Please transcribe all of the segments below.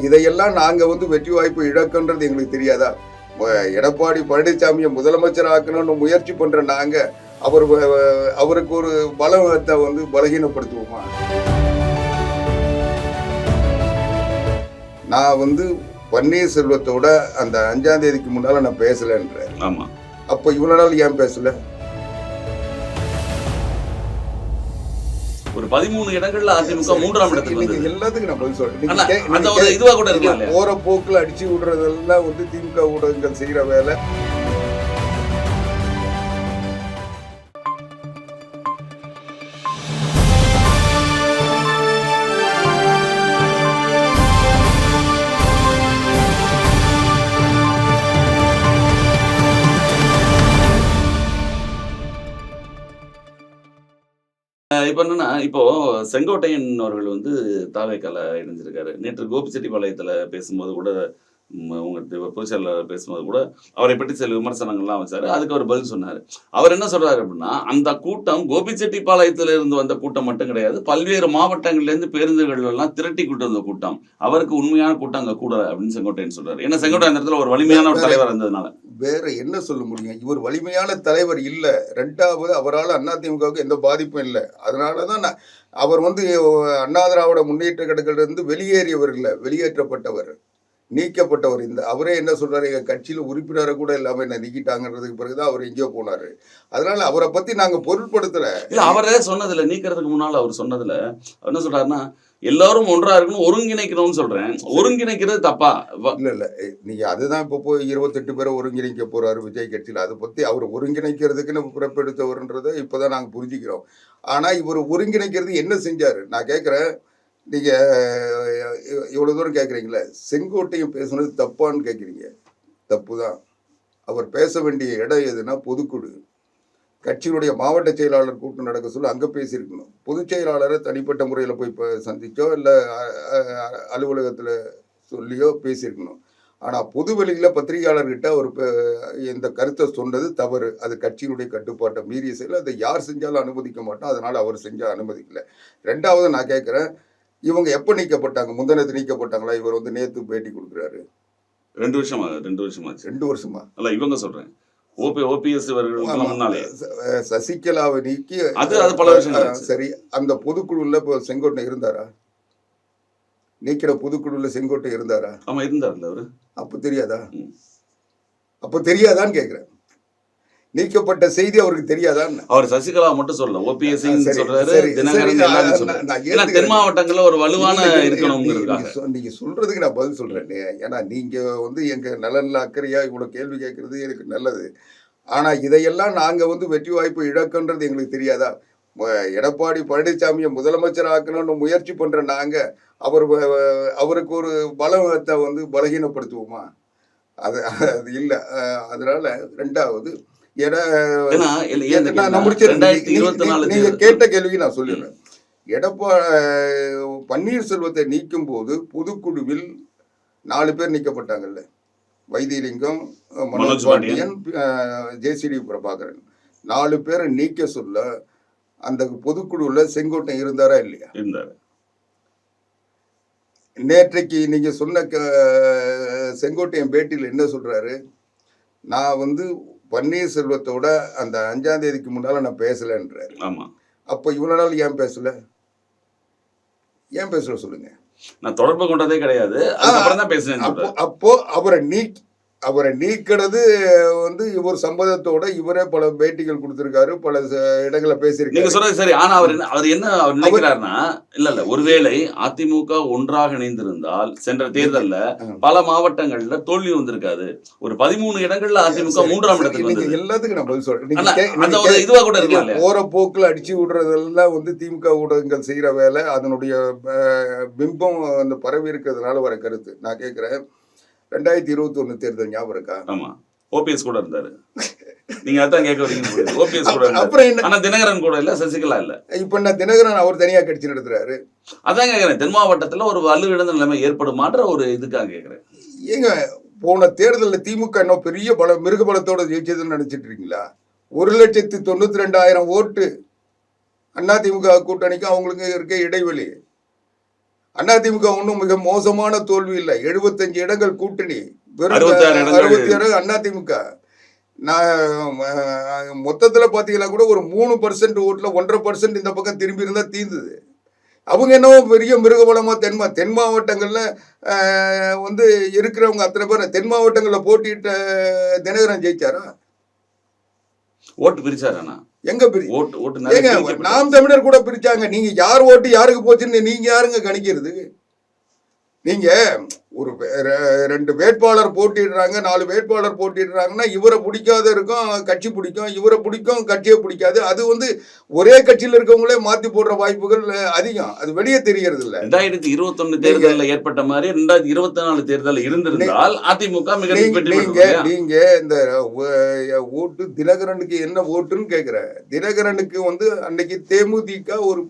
இதையெல்லாம் நாங்க வெற்றி வாய்ப்பு இழக்குன்றது எங்களுக்கு தெரியாதா? எடப்பாடி பழனிசாமியை முதலமைச்சர் ஆக்கணும்னு முயற்சி பண்ற நாங்க அவருக்கு ஒரு பலத்தை பலகீனப்படுத்துவோமா? நான் பன்னீர்செல்வத்தோட அந்த 5ஆம் தேதிக்கு முன்னால நான் பேசலன்ற. ஆமா. அப்ப இவ்வளவு நாள் ஏன் பேசல? ஒரு 13 இடங்கள்ல அதிமுக 3ஆம் இடத்துக்கு வந்தது. எல்லாத்துக்கும் நான் பதில் சொல்றேன். போற போக்குல அடிச்சு விடுறதெல்லாம் திமுக ஊடகங்கள் செய்யற வேலை. இப்ப என்னன்னா, இப்போ செங்கோட்டையன் அவர்கள் தாவேக்கால இணைஞ்சிருக்காரு. நேற்று கோபிச்செட்டிப்பாளையத்துல பேசும்போது கூட உங்க பொதுச் செயலாளர் பேசும்போது கூட அவரை பற்றி சில விமர்சனங்கள்லாம் வச்சாரு. அதுக்கு அவர் பதில் சொன்னாரு. அவர் என்ன சொல்றாரு அப்படின்னா, அந்த கூட்டம் கோபிச்செட்டிப்பாளையத்துல இருந்து வந்த கூட்டம் மட்டும் கிடையாது, பல்வேறு மாவட்டங்கள்ல இருந்து பேருந்துகள் எல்லாம் திரட்டி கூட்டு வந்த கூட்டம். அவருக்கு உண்மையான கூட்டம் அங்க கூட அப்படின்னு செங்கோட்டையன் சொல்றாரு. ஏன்னா செங்கோட்டையன் அந்த இடத்துல ஒரு வலிமையான ஒரு தலைவர் இருந்ததுனால. வேற என்ன சொல்ல முடியும்? இவர் வலிமையான தலைவர் இல்ல. 2வது, அவரால் அதிமுகவுக்கு எந்த பாதிப்பும் இல்லை. அதனாலதான் அவர் அண்ணா திராவிட முன்னேற்ற கழகத்திலிருந்து இருந்து வெளியேறியவர் இல்ல, வெளியேற்றப்பட்டவர், நீக்கப்பட்டவர். அவரே என்ன சொல்றாரு, எங்க கட்சியில உறுப்பினரை கூட இல்லாம என்ன நீக்கிட்டாங்கிறதுக்கு பிறகுதான் அவர் எங்கேயோ போனாரு. அதனால அவரை பத்தி நாங்க பொருட்படுத்தல. இல்ல, அவரே சொன்னதுல நீக்கிறதுக்கு முன்னால அவர் சொன்னதுல என்ன சொல்றாருன்னா, எல்லாரும் ஒன்றா இருக்கணும், ஒருங்கிணைக்கணும்னு சொல்றேன். ஒருங்கிணைக்கிறது தப்பா? இல்ல நீங்க அதுதான் இப்போ போய் 28 பேரை ஒருங்கிணைக்க போறாரு விஜய் கட்சியில. அதை பத்தி அவர் ஒருங்கிணைக்கிறதுக்குன்னு பிறப்பெடுத்தவர்ன்றதை இப்பதான் நாங்க புரிஞ்சுக்கிறோம். ஆனா இவர் ஒருங்கிணைக்கிறது என்ன செஞ்சாரு நான் கேட்கிறேன். நீங்க இவ்வளவு தூரம் கேட்குறீங்களே, செங்கோட்டையும் பேசுனது தப்பான்னு கேட்குறீங்க. தப்பு தான். அவர் பேச வேண்டிய இடம் எதுனா பொதுக்குழு. கட்சியினுடைய மாவட்ட செயலாளர் கூட்டம் நடக்க சொல்ல அங்கே பேசியிருக்கணும். பொதுச் செயலாளரை தனிப்பட்ட முறையில் போய் சந்திச்சோ இல்லை அலுவலகத்தில் சொல்லியோ பேசியிருக்கணும். ஆனால் பொது வெளியில் பத்திரிகையாளர்கிட்ட அவர் இந்த கருத்தை சொன்னது தவறு. அது கட்சியினுடைய கட்டுப்பாட்டை மீறிய செயல். அதை யார் செஞ்சாலும் அனுமதிக்க மாட்டோம். அதனால் அவர் செஞ்சால் அனுமதிக்கல. 2வது நான் கேட்குறேன், இவங்க எப்போ நீக்கப்பட்டாங்க? முந்தினத்து நீக்கப்பட்டாங்களா? இவர் நேத்து பேட்டி கொடுக்குறாரு. 2 வருஷமா 2 வருஷமாச்சு. 2 வருஷமா அல்ல, இவங்க சொல்றேன். ஓபிஎஸ் முன்னாலே சசிகலாவை நீக்கி அது பல வருஷம். சரி, அந்த பொதுக்குழுல இப்போ செங்கோட்டை இருந்தாரா? நீக்கிற பொதுக்குழுல செங்கோட்டை இருந்தாரா? ஆமா, இருந்தார்ல அவரு. அப்ப தெரியாதான்னு கேக்குறேன். நீக்கப்பட்ட செய்தி அவருக்கு தெரியாதான்னு. அவர் சசிகலா மட்டும் சொல்லல, ஓபிஎஸ் சொல்றாரு, தினகரன் எல்லாரும் சொல்றாரு. தென் மாவட்டங்கள்ல ஒரு வலுவான இருக்கணும்ங்கிறதுக்காக நீங்க சொல்றதுக்கு நான் பதில் சொல்றேன். ஏன்னா நீங்க எங்க நலன்ல அக்கறையா இவ்வளவு கேள்வி கேட்கறது எனக்கு நல்லது. ஆனா இதையெல்லாம் நாங்க வெற்றி வாய்ப்பு இழக்குன்றது எங்களுக்கு தெரியாதா? எடப்பாடி பழனிசாமியை முதலமைச்சர் ஆக்கணும்னு முயற்சி பண்ற நாங்க அவருக்கு ஒரு பலத்தை பலகீனப்படுத்துவோமா? அது இல்ல. அதனால 2வது, நீங்க கேட்ட கேள்விக்கு நான் சொல்லிடுறேன். பன்னீர்செல்வத்தை நீக்கும் போது பொதுக்குழுவில் 4 பேர் நீக்கப்பட்டாங்கல்ல. வைத்தியலிங்கம், மனோஜ் பாண்டியன், ஜேசிடி பிரபாகரன். 4 பேரை நீக்க சொல்ல அந்த பொதுக்குழுல செங்கோட்டை இருந்தாரா இல்லையா? இருந்தாரு. நேற்றைக்கு நீங்க சொன்ன செங்கோட்டையன் பேட்டியில் என்ன சொல்றாரு, நான் பன்னீர்செல்வத்தோட அந்த 5ஆம் தேதிக்கு முன்னால நான் பேசலன்றாரு. ஆமா. அப்ப இவ்வளவு நாள் ஏன் பேசல சொல்லுங்க. நான் தொடர்பு கொண்டதே கிடையாது. அதுக்கப்புறம் தான் பேசுறேன். அப்போ அவரை நீக்கிறது இவர் சம்மதத்தோட இவரே பல பேட்டிகள் கொடுத்திருக்காரு, பல இடங்களை பேசியிருக்காரு. நீங்க சொல்றது சரி. ஆனா அவர் நினைக்கிறாருன்னா, இல்ல ஒருவேளை அதிமுக ஒன்றாக இணைந்திருந்தால் சென்ற தேர்தல்ல பல மாவட்டங்கள்ல தோல்வி வந்திருக்காது. ஒரு 13 இடங்கள்ல அதிமுக 3ஆம் இடத்துக்கு வந்தது. எல்லாத்துக்கும் நான் பதில் சொல்றேன். இதுவா கூட இருக்கலாம். போற போக்குல அடிச்சு விடுறதெல்லாம் திமுக ஊடகங்கள் செய்யற வேலை. அதனுடைய பிம்பம் பரவி இருக்கிறதுனால வர கருத்து. நான் கேட்கிறேன், 2021 தேர்தல் ஞாபகம் இருக்கா? ஆமா, ஓபிஎஸ் கூட இருந்தாரு. நீங்க அதான் கேட்க வரீங்க. ஓபிஎஸ் கூட இருந்தாரு. ஆனா தினகரன் கூட இல்ல, சசிகலா இல்ல. இப்ப என்ன தினகரன் அவர் தனியா கட்சி நடத்துறாரு. அதான் கேட்கிறேன், தென் மாவட்டத்துல ஒரு வலுவிழந்த நிலைமை ஏற்படுமான்ற ஒரு இதுக்காக கேட்கிறேன். ஏங்க, போன தேர்தலில் திமுக இன்னும் பெரிய மிருக பலத்தோட ஜெயிச்சதுன்னு நினைச்சிட்டு இருக்கீங்களா? 1,92,000 ஓட்டு அதிமுக கூட்டணிக்கு அவங்களுக்கு இருக்க இடைவெளி. அதிமுக ஒன்றும் மிக மோசமான தோல்வி இல்லை. 75 இடங்கள் கூட்டணி, வெறும் 66 இடங்கள். 66 அதிமுக. நான் மொத்தத்துல பாத்தீங்கன்னா கூட ஒரு 3% ஓட்டுல 1.5% இந்த பக்கம் திரும்பி இருந்தா தீர்ந்தது. அவங்க என்னவோ பெரிய மிருகபலமா தென் மாவட்டங்கள்ல வந்து இருக்கிறவங்க அத்தனை பேர் தென் மாவட்டங்கள்ல போட்டியிட்ட தினகரன் ஜெயிச்சாரா? ஓட்டு பிரிச்சாரா? எங்க ஓட்டு ஏங்க நாம் தமிழர் கூட பிரிச்சாங்க. நீங்க யார் ஓட்டு யாருக்கு போச்சுன்னு நீங்க யாருங்க கணிக்கிறது? நீங்க ஒரு 2 வேட்பாளர் போட்டிடுறாங்க, 4 வேட்பாளர் போட்டிடுறாங்கன்னா இவரை பிடிக்காத இருக்கும் கட்சி பிடிக்கும், இவரை பிடிக்கும் கட்சியை பிடிக்காது. அது வந்து ஒரே கட்சியில் இருக்கவங்களே மாத்தி போடுற வாய்ப்புகள் அதிகம். அது வெளியே தெரியறது இல்ல. 2021 தேர்தலில் ஏற்பட்ட மாதிரி 2024 தேர்தல் இருந்திருந்தால் அதிமுக மிக நீங்க இந்த ஓட்டு தினகரனுக்கு என்ன ஓட்டுன்னு கேக்குற. தினகரனுக்கு வந்து அன்னைக்கு தேமுதிக ஒரு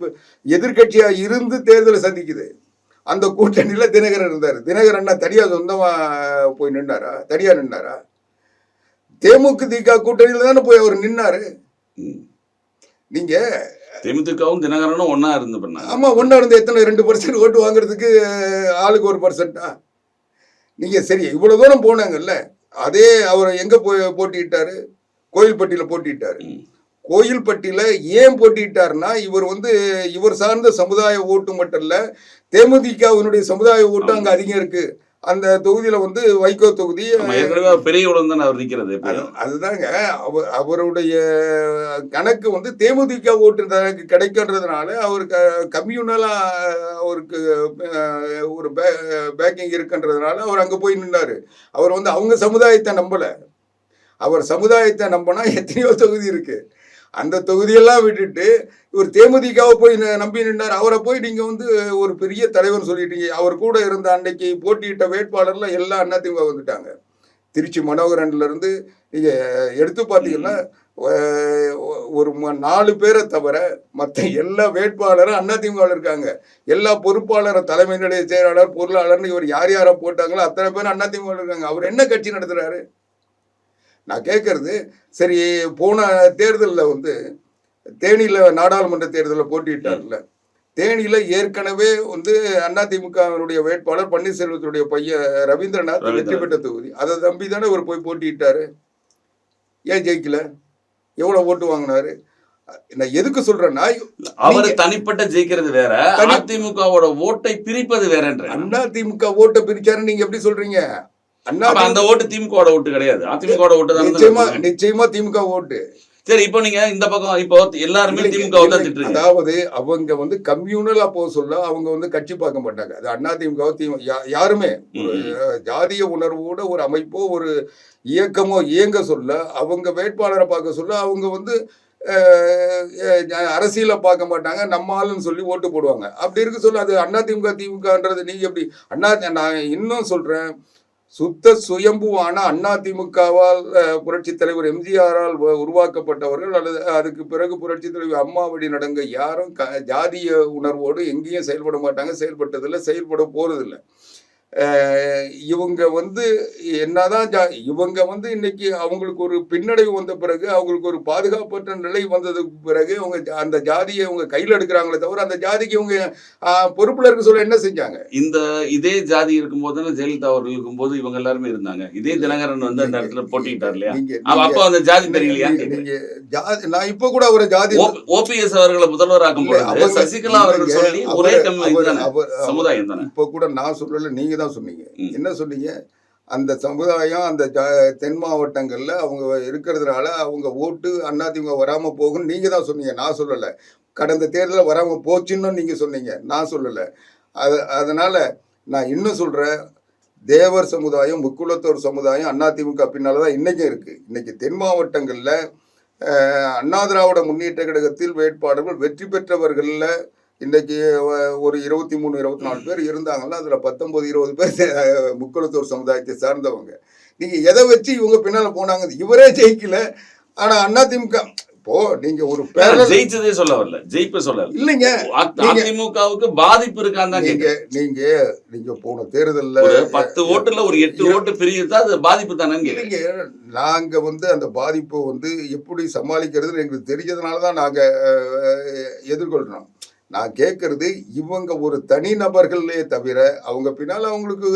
எதிர்கட்சியா இருந்து தேர்தலை சந்திக்குது. அந்த கூட்டணியில தினகரன் இருந்தாரு. தினகரன் தனியா சொந்தமா போய் நின்னாரா? தனியா நின்னாரா? தேமுதிக கூட்டணியில தானே போய் அவர் நின்னாரு. நீங்க தேமுதிகவும் தினகரனும் ஒன்னா இருந்து பண்ணாங்க. ஆமா, ஒன்னா இருந்து எத்தனை 2% ஓட்டு வாங்குறதுக்கு ஆளுக்கு 1%. நீங்க சரி இவ்வளவு தூரம் போனாங்கல்ல. அதே அவர் எங்க போய் போட்டிட்டாரு? கோயில்பட்டியில போட்டிட்டாரு. கோயில்பட்டியில ஏன் போட்டிட்டாருன்னா இவர் வந்து இவர் சார்ந்த சமுதாய ஓட்டு மட்டும் இல்ல, தேமுதிகவினுடைய சமுதாய ஓட்டு அங்க அதிகம் இருக்கு. அந்த தொகுதியில வந்து வைகோ தொகுதி பெரிய உடன் அவர் நிற்கிறது. அதுதாங்க அவருடைய கணக்கு வந்து தேமுதிக ஓட்டு தனக்கு கிடைக்கின்றதுனால அவருக்கு கம்யூனலா அவருக்கு ஒரு பேக்கிங் இருக்குன்றதுனால அவர் அங்க போய் நின்னாரு. அவர் வந்து அவங்க சமுதாயத்தை நம்பல. அவர் சமுதாயத்தை நம்பினா எத்தனையோ தொகுதி இருக்கு. அந்த தொகுதியெல்லாம் விட்டுட்டு இவர் தேமுதிகவை போய் நம்பி நின்றார். அவரை போய் நீங்க வந்து ஒரு பெரிய தலைவர் சொல்லிட்டீங்க. அவர் கூட இருந்த அன்னைக்கு போட்டியிட்ட வேட்பாளர்ல எல்லாம் அதிமுக வந்துட்டாங்க. திருச்சி மனோகரன்ல இருந்து நீங்க எடுத்து பார்த்தீங்கன்னா ஒரு 4 பேரை தவிர மற்ற எல்லா வேட்பாளரும் அதிமுக இருக்காங்க. எல்லா பொறுப்பாளர், தலைமை நிலைய செயலாளர், பொருளாளர்னு இவர் யார் யாரை போட்டாங்களோ அத்தனை பேர் அதிமுக இருக்காங்க. அவர் என்ன கட்சி நடத்துறாரு? நான் கேட்கறது, சரி போன தேர்தலில் வந்து தேனியில நாடாளுமன்ற தேர்தலில் போட்டிட்டார்ல, தேனியில ஏற்கனவே வந்து அதிமுகவினுடைய வேட்பாளர் பன்னீர்செல்வத்துடைய பையன் ரவீந்திரநாத் வெற்றி பெற்ற தொகுதி. அதை நம்பி தானே இவர் போய் போட்டிட்டாரு. ஏன் ஜெயிக்கல? எவ்வளவு ஓட்டு வாங்கினாரு? நான் எதுக்கு சொல்றேன்னா, அவர் தனிப்பட்ட ஜெயிக்கிறது வேற, அதிமுகவோட ஓட்டை பிரிப்பது வேற. அதிமுக ஓட்டை பிரிச்சாருன்னு நீங்க எப்படி சொல்றீங்க? அந்த ஓட்டு திமுக ஓட்டு கிடையாது, அதிமுக ஓட்டு தான். நிச்சயமா திமுக ஓட்டு. சரி, இப்போ நீங்க இந்த பக்கம் இப்போ எல்லாருமே திமுக தான் திட்டுறீங்க. அதாவது அவங்க வந்து கம்யூனலா போக சொல்ல அவங்க வந்து கட்சி பார்க்க மாட்டாங்க. அது அதிமுக யாருமே ஒரு ஜாதிய உணர்வோட ஒரு அமைப்போ ஒரு இயக்கமோ இயங்க சொல்ல, அவங்க வேட்பாளரை பார்க்க சொல்ல அவங்க வந்து அரசியல பார்க்க மாட்டாங்க. நம்ம ஆளுன்னு சொல்லி ஓட்டு போடுவாங்க. அப்படி இருக்கு சொல்ல அது அதிமுக திமுகன்றது. நீங்க எப்படி நான் இன்னும் சொல்றேன், சுத்த சுயம்புவான அதிமுகவால் புரட்சி தலைவர் எம்ஜிஆரால் உருவாக்கப்பட்டவர்கள் அல்லது அதுக்கு பிறகு புரட்சி தலைவர் அம்மா வழி நடங்க யாரும் ஜாதிய உணர்வோடு எங்கேயும் செயல்பட மாட்டாங்க, செயல்பட்டதில்லை, செயல்பட போறதில்லை. இவங்க வந்து என்னதான் இவங்க வந்து இன்னைக்கு அவங்களுக்கு ஒரு பின்னடைவு வந்த பிறகு, அவங்களுக்கு ஒரு பாதுகாப்பற்ற நிலை வந்ததுக்கு பிறகு அவங்க அந்த ஜாதியை அவங்க கையில் எடுக்கிறாங்களே தவிர அந்த ஜாதிக்கு இவங்க பொறுப்புல இருக்க சொல்ல என்ன செஞ்சாங்க? இதே ஜாதி இருக்கும்போது ஜெயலலிதா அவர்கள் இருக்கும்போது இவங்க எல்லாருமே இருந்தாங்க. இதே தினகரன் வந்து அந்த இடத்துல போட்டிட்டார் இல்லையா? அப்போ அந்த ஜாதி தெரியலையா? நீங்க ஜாதி நான் இப்ப கூட அவரை ஜாதி ஓபிஎஸ் அவர்களை முதல்வராக்கும் போது சசிகலா அவர்கள் சொல்லி ஒரே சமுதாயம் தானே. இப்ப கூட நான் சொல்லல, நீங்க தான் சொன்னீங்க. என்ன சொன்னீங்க? அந்த சமுதாயம் அந்த தென் மாவட்டங்கள்ல அவங்க இருக்கிறதுனால அவங்க ஓட்டு அதிமுக வராம போகும் நீங்க தான் சொன்னீங்க, நான் சொல்லல. கடந்த தேர்தலில் வராம போச்சுன்னு நீங்க சொன்னீங்க, நான் சொல்லல. அதனால நான் இன்னும் சொல்றேன், தேவர் சமுதாயம், முக்குலத்தோர் சமுதாயம் அதிமுக பின்னால்தான் இன்னைக்கும் இருக்கு. இன்னைக்கு தென் மாவட்டங்கள்ல அண்ணா திராவிட முன்னேற்ற கழகத்தில் வேட்பாளர்கள் வெற்றி பெற்றவர்கள்ல இன்னைக்கு ஒரு 23-24 பேர் இருந்தாங்கன்னா அதுல 19-20 பேர் முக்குலத்தோர் சமுதாயத்தை சார்ந்தவங்க. நீங்க எதை வச்சு இவங்க பின்னால போனாங்க? இவரே ஜெயிக்கல, ஆனா அதிமுக இப்போ நீங்க ஒரு ஜெயிச்சதே சொல்ல வரல, ஜெயிப்ப சொல்ல இல்லைங்க. அதிமுகவுக்கு பாதிப்பு இருக்கான்னு நீங்க போன தேர்தல்ல 10 ஓட்டுல ஒரு 8 ஓட்டு பிரியுதா, அது பாதிப்பு தானே? இல்லைங்க, நாங்க வந்து அந்த பாதிப்பை வந்து எப்படி சமாளிக்கிறது எங்களுக்கு தெரிஞ்சதுனாலதான் நாங்க எதிர்கொள்றோம். நான் கேட்கறது இவங்க ஒரு தனிநபர்களே தவிர அவங்க பின்னால் அவங்களுக்கு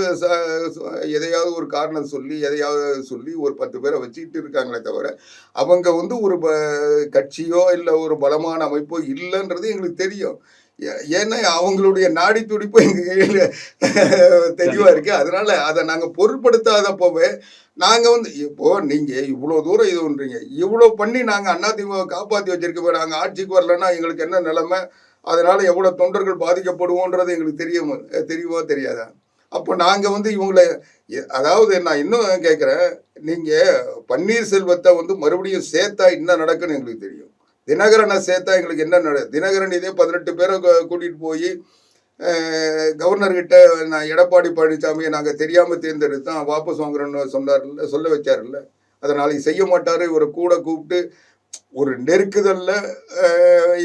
எதையாவது ஒரு காரணம் சொல்லி எதையாவது சொல்லி ஒரு 10 பேரை வச்சுக்கிட்டு இருக்காங்களே தவிர அவங்க வந்து ஒரு கட்சியோ இல்லை ஒரு பலமான அமைப்போ இல்லைன்றது எங்களுக்கு தெரியும். ஏன்னா அவங்களுடைய நாடி துடிப்பு எங்க கையில தெளிவா இருக்கு. அதனால அதை நாங்க பொருட்படுத்தாதப்பவே நாங்க வந்து இப்போ நீங்க இவ்வளவு தூரம் இது பண்றீங்க, இவ்வளவு பண்ணி நாங்க அதிமுக காப்பாத்தி வச்சிருக்கோம். நாங்க ஆட்சிக்கு வரலன்னா எங்களுக்கு என்ன நிலைமை, அதனால எவ்வளவு தொண்டர்கள் பாதிக்கப்படுவோன்றது எங்களுக்கு தெரியுமா தெரியாதா? அப்போ நாங்க வந்து இவங்களை அதாவது நான் இன்னும் கேட்கிறேன், நீங்க பன்னீர்செல்வத்தை வந்து மறுபடியும் சேர்த்தா என்ன நடக்குன்னு எங்களுக்கு தெரியும். தினகரனை சேர்த்தா எங்களுக்கு என்ன தினகரன் இதே 18 பேரை கூட்டிட்டு போய் கவர்னர்கிட்ட நான் எடப்பாடி பழனிசாமியை நாங்கள் தெரியாமல் தேர்ந்தெடுத்தான் வாபஸ் வாங்குறோன்னு சொன்னார்ல, சொல்ல வச்சார்ல. அதை நாளைக்கு செய்ய மாட்டாரு. இவரை கூட கூப்பிட்டு ஒரு நெருக்குதல்ல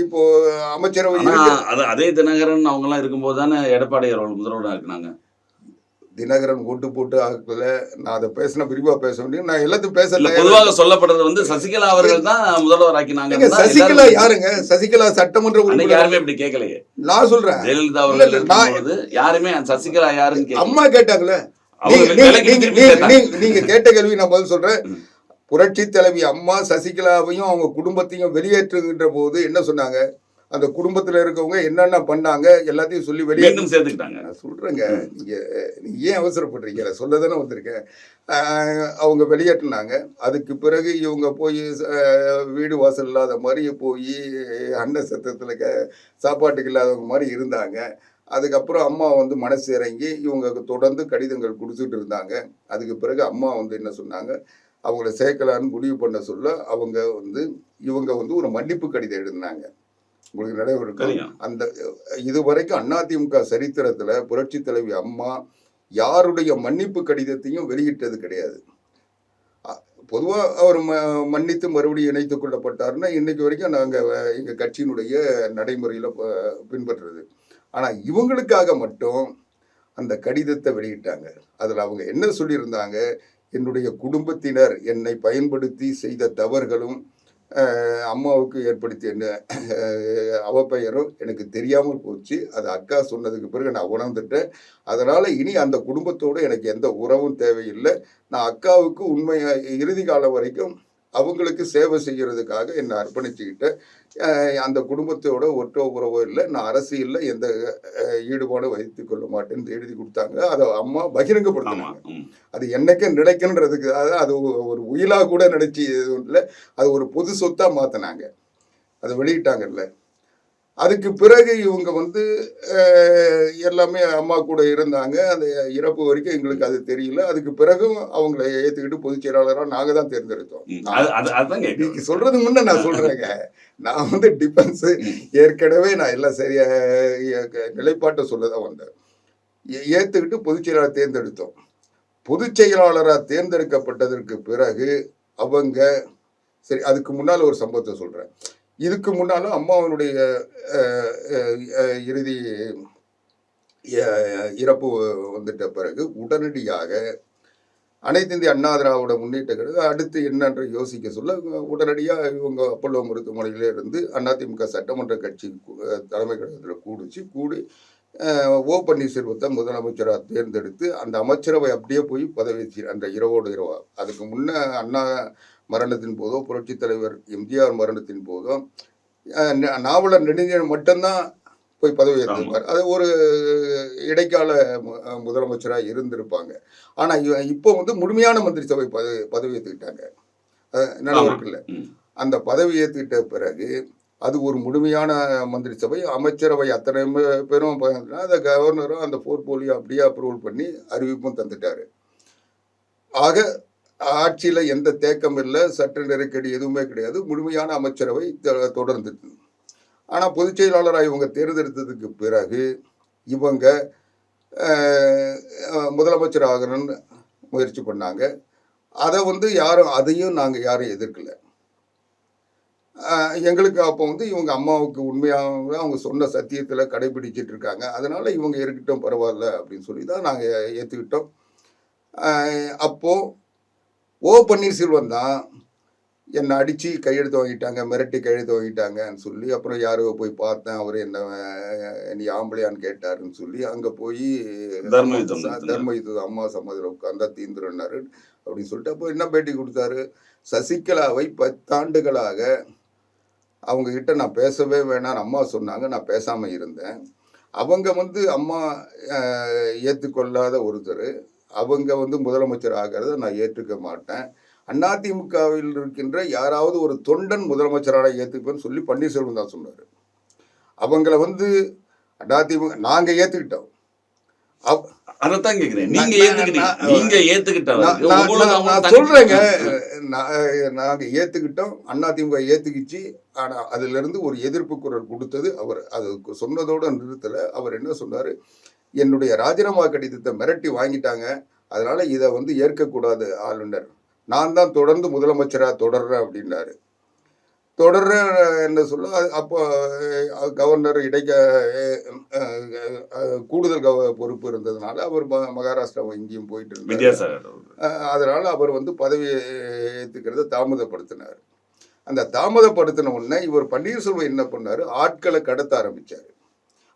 இப்போ அமைச்சரவை அதே தினகரன் அவங்க எல்லாம் இருக்கும்போது தானே எடப்பாடி அவர்கள் முதல்வராக இருக்கிறாங்க. தினகரன் ஓட்டு போட்டு ஆக்கல. நான் அதை பேசின விரிவா பேச முடியும். நான் எல்லாத்தையும் பேசல. பொதுவாக சொல்லப்படுறது வந்து சசிகலா அவர்கள் தான் முதல்வர் ஆக்கினாங்க. சசிகலா யாருங்க? சசிகலா சட்டமன்ற உறுப்பினர் யாருமே அப்படி கேட்கலையே. நான் சொல்றேன், ஜெயலலிதா அவர்கள் யாருமே சசிகலா யாருன்னு அம்மா கேட்டாங்களே. நீங்க கேட்ட கேள்வி நான் பதில் சொல்றேன். புரட்சி தலைவி அம்மா சசிகலாவையும் அவங்க குடும்பத்தையும் வெளியேற்றுகின்ற போது என்ன சொன்னாங்க? அந்த குடும்பத்துல இருக்கவங்க என்னென்ன பண்ணாங்க எல்லாத்தையும் சொல்லி வெளியே சேர்த்துக்கிட்டாங்க. நான் சொல்றேங்க, நீங்க ஏன் அவசரப்படுறீங்க? சொல்லதானே வந்திருக்கேன். அவங்க வெளியேற்றினாங்க. அதுக்கு பிறகு இவங்க போய் வீடு வாசல் இல்லாத மாதிரி போய் அன்ன சத்தத்துல சாப்பாட்டுக்கு இல்லாதவங்க மாதிரி இருந்தாங்க. அதுக்கப்புறம் அம்மா வந்து மனசு இறங்கி இவங்க தொடர்ந்து கடிதங்கள் கொடுத்துட்டு இருந்தாங்க. அதுக்கு பிறகு அம்மா வந்து என்ன சொன்னாங்க, அவங்கள சேர்க்கலான்னு முடிவு பண்ண சொல்ல இவங்க வந்து ஒரு மன்னிப்பு கடிதம் எழுதினாங்க. உங்களுக்கு நடைபெறும். அந்த இதுவரைக்கும் அதிமுக சரித்திரத்துல புரட்சி தலைவி அம்மா யாருடைய மன்னிப்பு கடிதத்தையும் வெளியிட்டது கிடையாது. பொதுவா அவர் மன்னித்து மறுபடியும் இணைத்துக் கொள்ளப்பட்டாருன்னா இன்னைக்கு வரைக்கும் நாங்க எங்க கட்சியினுடைய நடைமுறையில பின்பற்றுறது. ஆனா இவங்களுக்காக மட்டும் அந்த கடிதத்தை வெளியிட்டாங்க. அதுல அவங்க என்ன சொல்லியிருந்தாங்க, என்னுடைய குடும்பத்தினர் என்னை பயன்படுத்தி செய்த தவறுகளும் அம்மாவுக்கு ஏற்படுத்திய அவப்பெயரும் எனக்கு தெரியாமல் போச்சு. அது அக்கா சொன்னதுக்கு பிறகு நான் உணர்ந்துட்டேன். அதனால இனி அந்த குடும்பத்தோடு எனக்கு எந்த உறவும் தேவையில்லை. நான் அக்காவுக்கு உண்மையா இறுதி காலம் வரைக்கும் அவங்களுக்கு சேவை செய்யறதுக்காக என்னை அர்ப்பணிச்சுக்கிட்டேன். அந்த குடும்பத்தோட ஒற்றோ உறவோ இல்லை. நான் அரசியலில் எந்த ஈடுபாடும் வைத்துக் கொள்ள மாட்டேன்னு எழுதி கொடுத்தாங்க. அதை அம்மா பகிரங்கப்படுத்தினாங்க. அது என்னைக்கும் நினைக்கன்றதுக்கு அது ஒரு உயிலா கூட நினைச்சு இல்லை, அது ஒரு பொது சொத்தா மாத்தினாங்க. அதை வெளியிட்டாங்கல்ல. அதுக்கு பிறகு இவங்க வந்து எல்லாமே அம்மா கூட இருந்தாங்க. அந்த இறப்பு வரைக்கும் எங்களுக்கு அது தெரியல. அதுக்கு பிறகும் அவங்களை ஏற்றுக்கிட்டு பொதுச் செயலாளராக நாங்கள் தான் தேர்ந்தெடுத்தோம். நீங்க சொல்றதுக்கு முன்ன நான் சொல்றேங்க, நான் வந்து டிஃபென்ஸ் ஏற்கனவே நான் எல்லாம் சரியா நிலைப்பாட்டை சொல்லதான் வந்தேன். ஏற்றுக்கிட்டு பொதுச் செயலாளர் தேர்ந்தெடுத்தோம். பொதுச் செயலாளராக தேர்ந்தெடுக்கப்பட்டதற்கு பிறகு அவங்க சரி, அதுக்கு முன்னால் ஒரு சம்பவத்தை சொல்றேன். இதுக்கு முன்னாலும் அம்மாவனுடைய இறுதி இறப்பு வந்துட்ட பிறகு உடனடியாக அனைத்து இந்திய அண்ணா திராவிட முன்னேற்ற கழகம் அடுத்து என்னன்ற யோசிக்க சொல்ல உடனடியாக இவங்க அப்பல்லோ மருத்துவமனையிலே இருந்து அதிமுக சட்டமன்ற கட்சி தலைமை கழகத்தில் கூடி ஓ பன்னீர்செல்வத்தை முதலமைச்சராக தேர்ந்தெடுத்து அந்த அமைச்சரவை அப்படியே போய் பதவி அந்த இரவோடு இரவா. அதுக்கு முன்ன அண்ணா மரணத்தின் போதோ புரட்சி தலைவர் எம்ஜிஆர் மரணத்தின் போதோ நாவலர் நெடுஞ்செழியன் மட்டும்தான் போய் பதவி ஏற்றிருப்பார். அது ஒரு இடைக்கால முதலமைச்சராக இருந்திருப்பாங்க. ஆனால் இப்போ வந்து முழுமையான மந்திரி சபை பதவி ஏற்றுக்கிட்டாங்க. இருக்குல்ல, அந்த பதவி ஏற்றுக்கிட்ட பிறகு அது ஒரு முழுமையான மந்திரி சபை. அமைச்சரவை அத்தனை பேரும் அந்த கவர்னரும் அந்த போர்ட்போலியோ அப்படியே அப்ரூவல் பண்ணி அறிவிப்பும் தந்துட்டாரு. ஆக ஆட்சியில் எந்த தேக்கம் இல்லை, சட்ட நெருக்கடி எதுவுமே கிடையாது. முழுமையான அமைச்சரவை தொடர்ந்துட்டு. ஆனால் பொதுச் செயலாளராக இவங்க தேர்ந்தெடுத்ததுக்கு பிறகு இவங்க முதலமைச்சர் ஆகணும்னு முயற்சி பண்ணாங்க. அதை வந்து அதையும் நாங்கள் யாரும் எதிர்க்கல. எங்களுக்கு அப்போ வந்து இவங்க அம்மாவுக்கு உண்மையாக அவங்க சொன்ன சத்தியத்தில் கடைபிடிச்சிட்டு இருக்காங்க. அதனால இவங்க இருக்கட்டும் பரவாயில்ல அப்படின்னு சொல்லி தான் நாங்கள் ஏற்றுக்கிட்டோம். அப்போது ஓ பன்னீர்செல்வம் தான் என்னை அடித்து கையெழுத்து வாங்கிட்டாங்க, மிரட்டி கையெழுத்து வாங்கிட்டாங்கன்னு சொல்லி, அப்புறம் யாரோ போய் பார்த்தேன், அவர் என்ன நீ ஆம்பளையான்னு கேட்டாருன்னு சொல்லி, அங்கே போய் தர்ம அம்மா யுத்தம் நடத்தினார். தர்ம யுத்தம் அம்மா சமாதியில் உட்காந்தா தீந்துருன்னாரு அப்படின்னு சொல்லிட்டு, அப்போ என்ன பேட்டி கொடுத்தாரு? சசிகலாவை 10 ஆண்டுகளாக அவங்க கிட்ட நான் பேசவே வேணாம்னு அம்மா சொன்னாங்க, நான் பேசாமல் இருந்தேன். அவங்க வந்து அம்மா ஏற்றுக்கொள்ளாத ஒருத்தர், அவங்க வந்து முதலமைச்சர் ஆகிறத நான் ஏற்றுக்க மாட்டேன். அதிமுகவில் இருக்கின்ற யாராவது ஒரு தொண்டன் முதலமைச்சரான ஏற்றுப்பேன்னு சொல்லி பன்னீர்செல்வம் தான் சொன்னார். அவங்கள வந்து அதிமுக நாங்கள் ஏற்றுக்கிட்டோம். அதைத்தான் கேக்குறேன். நீங்க ஏத்துக்கிட்டவருக்கு நான் உங்களுக்கு நான் அவங்க நான் சொல்றேங்க. நாங்க ஏத்துக்கிட்டோம். அதிமுக ஏத்துக்கிச்சு. ஆனா அதுல இருந்து ஒரு எதிர்ப்பு குரல் கொடுத்தது அவர். அது சொன்னதோட நிறுத்தல. அவர் என்ன சொன்னாரு? என்னுடைய ராஜினாமா கடிதத்தை மிரட்டி வாங்கிட்டாங்க. அதனால இதை வந்து ஏற்கக்கூடாது ஆளுநர். நான் தான் தொடர்ந்து முதலமைச்சரா தொடர்றேன் அப்படின்னாரு. தொடர்ற என்ன சொல்ல அப்போ கவர்னர் இடைக்க கூடுதல் பொறுப்பு இருந்ததுனால அவர் மகாராஷ்டிரா இங்கேயும் போயிட்டு இருந்தார். வித்யாசாகர் அதனால அவர் வந்து பதவி ஏற்றுக்கிறத தாமதப்படுத்தினார். அந்த தாமதப்படுத்தின உடனே இவர் பன்னீர்செல்வம் என்ன பண்ணாரு? ஆட்களை கடத்த ஆரம்பிச்சார்.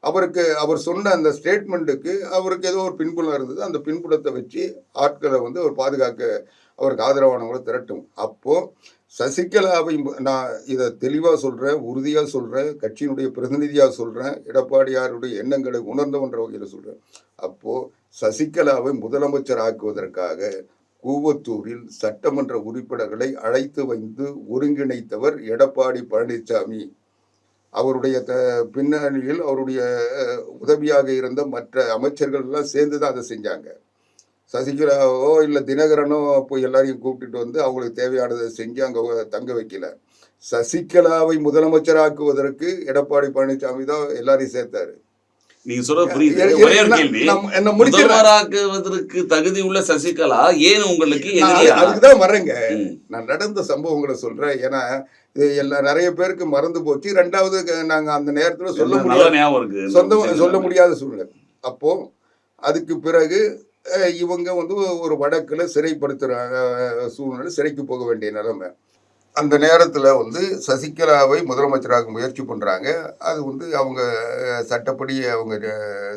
அவருக்கு அவர் சொன்ன அந்த ஸ்டேட்மெண்ட்டுக்கு அவருக்கு ஏதோ ஒரு பின்புலம் இருந்தது. அந்த பின்புலத்தை வச்சு ஆட்களை வந்து அவர் பாதுகாக்க அவருக்கு ஆதரவானவங்களை திரட்டும். அப்போ சசிகலாவை நான் இதை தெளிவாக சொல்கிறேன், உறுதியாக சொல்கிறேன், கட்சியினுடைய பிரதிநிதியாக சொல்கிறேன், எடப்பாடியாருடைய எண்ணங்களை உணர்ந்தவன்ற வகையில் சொல்கிறேன். அப்போது சசிகலாவை முதலமைச்சர் ஆக்குவதற்காக கூவத்தூரில் சட்டமன்ற உறுப்பினர்களை அழைத்து வந்து ஒருங்கிணைத்தவர் எடப்பாடி பழனிசாமி. அவருடைய பின்னணியில் அவருடைய உதவியாக இருந்த மற்ற அமைச்சர்கள் எல்லாம் சேர்ந்து தான் அதை செஞ்சாங்க. சசிகலாவோ இல்லை தினகரனோ போய் எல்லாரையும் கூப்பிட்டுட்டு வந்து அவங்களுக்கு தேவையானதை செஞ்சு அங்கே தங்க வைக்கல. சசிகலாவை முதலமைச்சராக்குவதற்கு எடப்பாடி பழனிசாமி தான் எல்லாரையும் சேர்த்தாரு. நீங்க சொல்றது புரியுது. ஒரே ஒரு கேள்வி, முதல்வராக்குவதற்கு தகுதி உள்ள சசிகலா ஏன் உங்களுக்கு அதுக்குதான் வரேங்க. நான் நடந்த சம்பவங்களை சொல்றேன். ஏன்னா நிறைய பேருக்கு மறந்து போச்சு. ரெண்டாவது நாங்க அந்த நேரத்துல சொல்ல முடியாத சூழ்நிலை. அப்போ அதுக்கு பிறகு இவங்க வந்து ஒரு வழக்குல சிறைப்படுத்துற சூழ்நிலை, சிறைக்கு போக வேண்டிய நிலைமை. அந்த நேரத்தில் வந்து சசிகலாவை முதலமைச்சராக முயற்சி பண்ணுறாங்க. அது வந்து அவங்க சட்டப்படி அவங்க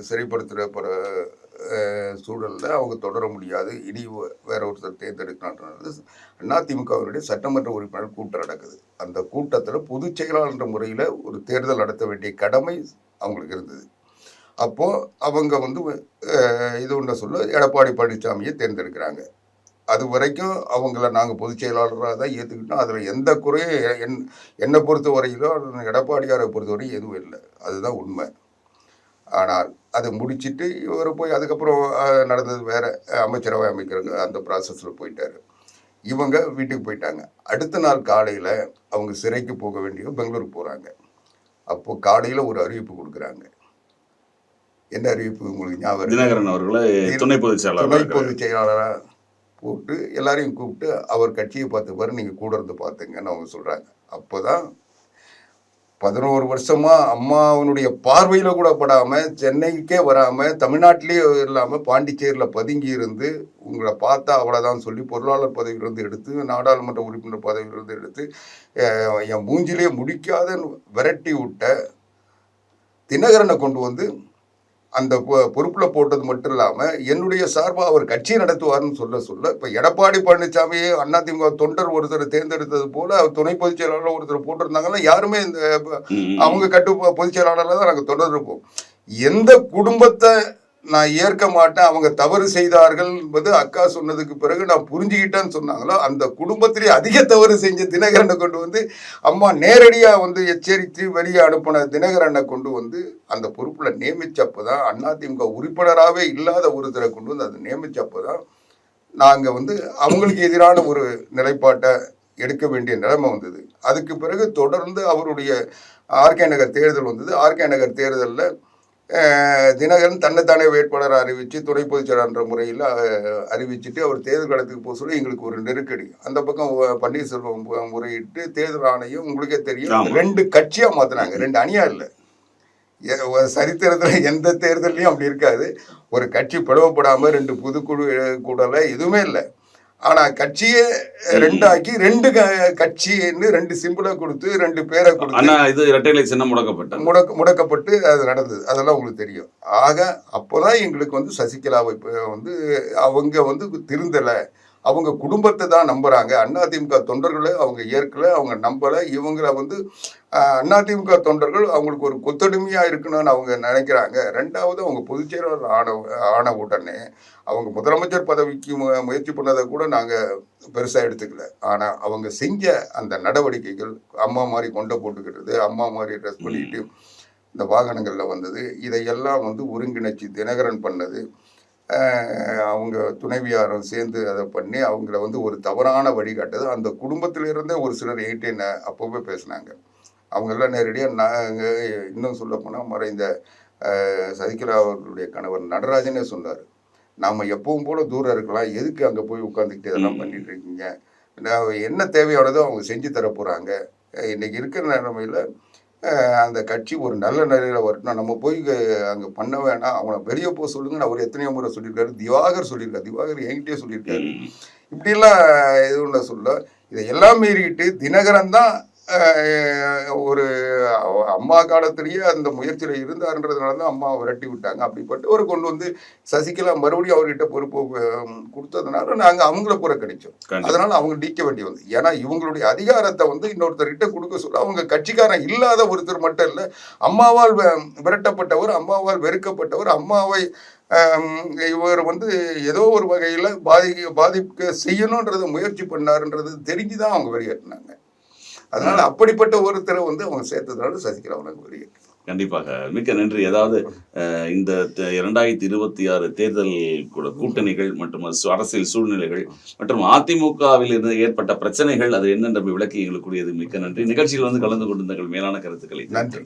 சிறைப்படுத்துகிற சூழலில் அவங்க தொடர முடியாது. இனி வேற ஒருத்தர் தேர்ந்தெடுக்கணுன்றது அதிமுகவினுடைய சட்டமன்ற உறுப்பினர் கூட்டம் நடக்குது. அந்த கூட்டத்தில் பொதுச் செயலாளர் என்ற முறையில் ஒரு தேர்தல் நடத்த வேண்டிய கடமை அவங்களுக்கு இருந்தது. அப்போது அவங்க வந்து இது ஒன்று சொல்ல எடப்பாடி பழனிசாமியை தேர்ந்தெடுக்கிறாங்க. அது வரைக்கும் அவங்கள நாங்கள் பொதுச் செயலாளராக தான் ஏற்றுக்கிட்டோம். அதில் எந்த குறையும் என்னை பொறுத்த வரையிலும் எடப்பாடியாரை பொறுத்தவரையும் எதுவும் இல்லை. அதுதான் உண்மை. ஆனால் அதை முடிச்சுட்டு இவர் போய் அதுக்கப்புறம் நடந்தது வேறு, அமைச்சரவை அமைக்கிறாங்க, அந்த ப்ராசஸில் போயிட்டார். இவங்க வீட்டுக்கு போயிட்டாங்க. அடுத்த நாள் காலையில் அவங்க சிறைக்கு போக வேண்டிய பெங்களூருக்கு போகிறாங்க. அப்போது காலையில் ஒரு அறிவிப்பு கொடுக்குறாங்க. என்ன அறிவிப்பு உங்களுக்கு ஞாபகம்? தினகரன் அவர்களை துணை பொதுச் செயலாளராக போட்டு எல்லாரையும் கூப்பிட்டு அவர் கட்சியை பார்த்து பாரு, நீங்கள் கூட இருந்து பார்த்துங்கன்னு அவங்க சொல்கிறாங்க. அப்போ தான் 11 வருஷமாக அம்மாவனுடைய பார்வையில் கூட படாமல், சென்னைக்கே வராமல், தமிழ்நாட்டிலே இல்லாமல் பாண்டிச்சேரியில் பதுங்கி இருந்து உங்களை பார்த்தா அவ்வளோதான் சொல்லி பொருளாளர் பதவியிலிருந்து எடுத்து, நாடாளுமன்ற உறுப்பினர் பதவியிலிருந்து எடுத்து, என் மூஞ்சிலே முடிக்காத விரட்டி விட்ட தினகரனை கொண்டு வந்து அந்த பொறுப்பில் போட்டது மட்டும் இல்லாமல் என்னுடைய சார்பாக அவர் கட்சி நடத்துவார்னு சொல்ல இப்போ எடப்பாடி பழனிசாமியை அதிமுக தொண்டர் ஒருத்தர் தேர்ந்தெடுத்தது போல அவர் துணை பொதுச் செயலாளர் ஒருத்தர் போட்டிருந்தாங்கன்னா யாருமே இந்த அவங்க பொதுச் செயலாளரில் தான் நாங்கள் தொடர் இருப்போம். எந்த குடும்பத்தை நான் ஏற்க மாட்டேன், அவங்க தவறு செய்தார்கள் என்பது அக்கா சொன்னதுக்கு பிறகு நான் புரிஞ்சுக்கிட்டேன்னு சொன்னாங்களோ, அந்த குடும்பத்திலே அதிக தவறு செஞ்ச தினகரனை கொண்டு வந்து அம்மா நேரடியாக வந்து எச்சரித்து வெளியே அனுப்பின தினகரனை கொண்டு வந்து அந்த பொறுப்பில் நியமித்தப்போ தான், அதிமுக உறுப்பினராகவே இல்லாத ஒருத்தரை கொண்டு வந்து அதை நியமித்தப்போ தான் நாங்கள் வந்து அவங்களுக்கு எதிரான ஒரு நிலைப்பாட்டை எடுக்க வேண்டிய நிலைமை வந்தது. அதுக்கு பிறகு தொடர்ந்து அவருடைய ஆர்கே நகர் தேர்தல் வந்தது. ஆர்கே நகர் தேர்தலில் தினகரன் தன்னைத்தானே வேட்பாளரை அறிவித்து துணை பொதுச் செயலாளர் முறையில் அறிவிச்சுட்டு அவர் தேர்தல் களத்துக்கு போக சொல்லி எங்களுக்கு ஒரு நெருக்கடி. அந்த பக்கம் பன்னீர்செல்வம் முறையிட்டு தேர்தல் ஆணையம் உங்களுக்கே தெரியும் 2 கட்சியாக மாற்றினாங்க, 2 அணியாக இல்லை. சரித்திரத்தில் எந்த தேர்தலையும் அப்படி இருக்காது. ஒரு கட்சி பிளவுபடாமல் 2 பொதுக்குழு கூடல எதுவுமே இல்லை. ஆனா கட்சியே ரெண்டாக்கி கட்சின்னு 2 சிம்பிளை கொடுத்து 2 பேரை கொடுத்து ஆனா இது இரட்டை இலை சின்னம் முடக்கப்பட்டது. முடக்கப்பட்டு அது நடந்தது. அதெல்லாம் உங்களுக்கு தெரியும். ஆக அப்போதான் எங்களுக்கு வந்து சசிகலாவை வந்து அவங்க வந்து திருந்தல, அவங்க குடும்பத்தை தான் நம்புறாங்க. அதிமுக தொண்டர்களை அவங்க ஏற்கல, அவங்க நம்பல. இவங்கள வந்து அதிமுக தொண்டர்கள் அவங்களுக்கு ஒரு கொத்தடிமையா இருக்கணும்னு அவங்க நினைக்கிறாங்க. 2வது அவங்க பொதுச் செயலாளர் ஆன உடனே அவங்க முதலமைச்சர் பதவிக்கு முயற்சி பண்ணதை கூட நாங்க பெருசா எடுத்துக்கல. ஆனா அவங்க செஞ்ச அந்த நடவடிக்கைகள், அம்மா மாதிரி கொண்டை போட்டுக்கிட்டது, அம்மா மாதிரி ட்ரெஸ் பண்ணிட்டு இந்த வாகனங்கள்ல வந்தது, இதையெல்லாம் வந்து ஒருங்கிணைச்சு தினகரன் பண்ணது, அவங்க துணைவியாரும் சேர்ந்து அதை பண்ணி அவங்கள வந்து ஒரு தவறான வழிகாட்டுது. அந்த குடும்பத்திலிருந்தே ஒரு சிலர் என்கிட்ட அப்பவே பேசினாங்க. அவங்கெல்லாம் நேரடியாக நாங்கள் இன்னும் சொல்ல போனால் மறைந்த சசிகலா அவர்களுடைய கணவர் நடராஜனே சொன்னார், நாம் எப்பவும் போல தூரம் இருக்கலாம், எதுக்கு அங்கே போய் உட்காந்துக்கிட்டு இதெல்லாம் பண்ணிட்டு இருக்கீங்க, என்ன தேவையானதோ அவங்க செஞ்சு தர போகிறாங்க. இன்னைக்கு இருக்கிற நிலைமையில் அந்த கட்சி ஒரு நல்ல நிலையில் வரட்டும், நம்ம போய் அங்கே பண்ண வேணாம், அவனை வெளியே போக சொல்லுங்கன்னு அவர் எத்தனையோ முறை சொல்லியிருக்காரு. திவாகர் சொல்லியிருக்காரு, திவாகர் என்கிட்டே சொல்லியிருக்காரு. இப்படிலாம் எதுவும் நான் சொல்ல, இதையெல்லாம் மீறிக்கிட்டு தினகரன் தான் ஒரு அம்மா காலத்திலேயே அந்த முயற்சியில் இருந்தாருன்றதுனால தான் அம்மா விரட்டி விட்டாங்க. அப்படிப்பட்டவரை கொண்டு வந்து சசிகலா மறுபடியும் அவர்கிட்ட பொறுப்பு கொடுத்ததுனால நாங்கள் அவங்கள புறக்கணிச்சோம். அதனால அவங்க நீக்க வேண்டி வந்து, ஏன்னா இவங்களுடைய அதிகாரத்தை வந்து இன்னொருத்தர்கிட்ட கொடுக்க சொல்ல அவங்க கட்சிக்காரன் இல்லாத ஒருத்தர் மட்டும் இல்லை, அம்மாவால் விரட்டப்பட்டவர், அம்மாவால் வெறுக்கப்பட்டவர், அம்மாவை இவர் வந்து ஏதோ ஒரு வகையில் பாதிக்க செய்யணுன்றதை முயற்சி பண்ணாருன்றது தெரிஞ்சுதான் அவங்க வெளியேற்றினாங்க. அதனால அப்படிப்பட்ட ஒருத்தரை வந்து அவங்க சேர்த்ததுனால சசிகலா அவனுக்கு வெளியேற்று. கண்டிப்பாக மிக்க நன்றி. அதாவது இந்த 2026 தேர்தல் கூட்டணிகள் மற்றும் அரசியல் சூழ்நிலைகள் மற்றும் அதிமுகவில் இருந்து ஏற்பட்ட பிரச்சனைகள் அது என்னென்று விளக்கி எங்களுக்குரியது. மிக்க நன்றி. நிகழ்ச்சியில் வந்து கலந்து கொண்டிருந்த மேலான கருத்துக்களை நன்றி.